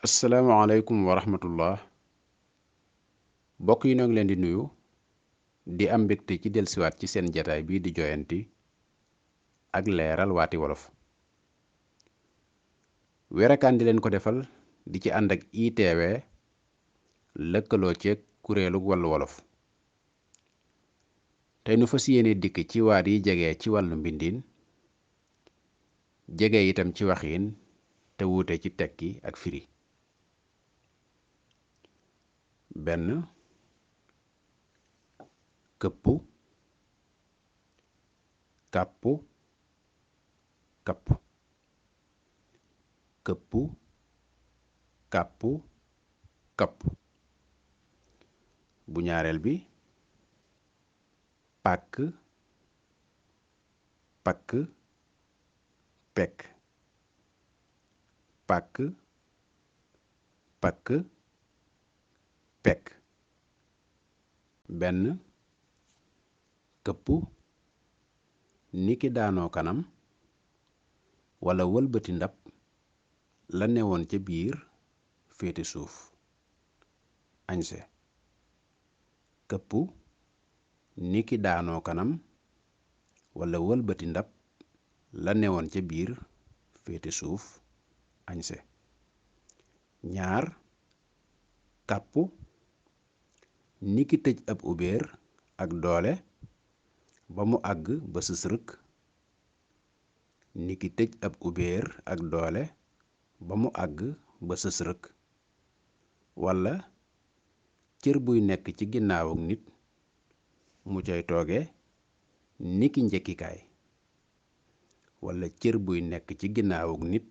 asalaamaaleykum wa rahmatullah mbokk yi ñoo ngi leen di nuyu di am mbégte ci dellusiwaat ci seen jataay bii di joyanti ak leeral waati wolof werekaan di leen ko defal di ci ànd ak ITV lëkkaloo ceeg kuréelu wàllu wolof tey nu fas yéene dikk ci waat yi jege ci wàllu mbindiin jege itam ci waxiin te wuute ci tekki ak firi benn këppu kàppu kapp këppu kàppu kapp bu ñaareel bi pàkk pakk pekk pàkk pakk pekk benn këppu niki daanoo kanam wala wëlbati ndab la newoon ca biir féete suuf añse këppu niki daanoo kanam wala wëlbati ndab la newoon ca biir féete suuf añse ñaar kàppu niki tëj ab ubéer ak doole ba mu àgg ba sës rëkk niki tëj ab ubéer ak doole ba mu àgg ba sës rëkk walla cër buy nekk ci ginnaawuk nit mu cay tooge niki njekkikaay walla cër buy nekk ci ginnaawuk nit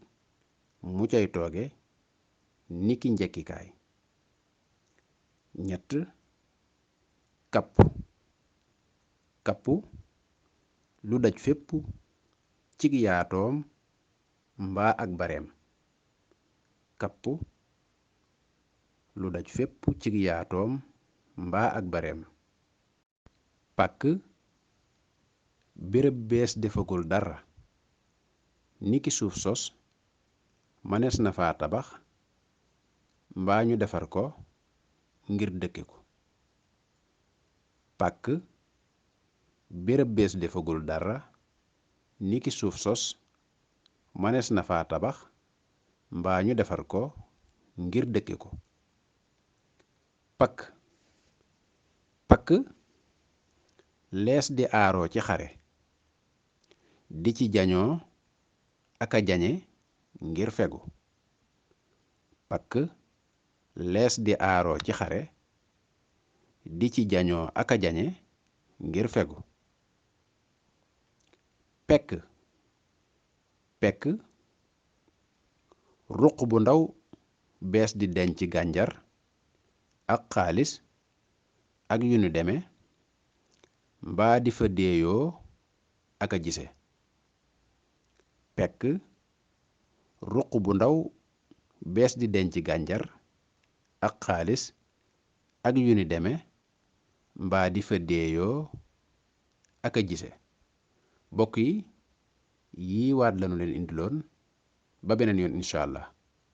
mu cay tooge niki njekkikaay ñett kapp kappu lu daj fépp cig yaatoom mbaa ak bareem kappu lu daj fépp cig yaatoom mbaa ak bareem pàkk béréb bees defagul dara niki suuf sos mënees na fa tabax mbaa ñu defar ko ngir dëkke ko pàkk béréb bees defagul dara niki suuf sos mënees na fa tabax mbaa ñu defar ko ngir dëkke ko pakk pakk lees di aaroo ci xare di ci jañoo aka jañe ngir fegu pakk lees di aaroo ci xare di ci jañoo aka jañe ngir fegu pekk pekk ruq bu ndaw bees di denc gànjar ak xaalis ak yu nu deme mbaa di fa déeyoo aka gise pekk ruq bu ndaw bees di denc gànjar ak xaalis ak yu ni deme mbaa di fa déeyoo aka gise bokk yi waat lanu leen indiloon ba beneen yoon incha allah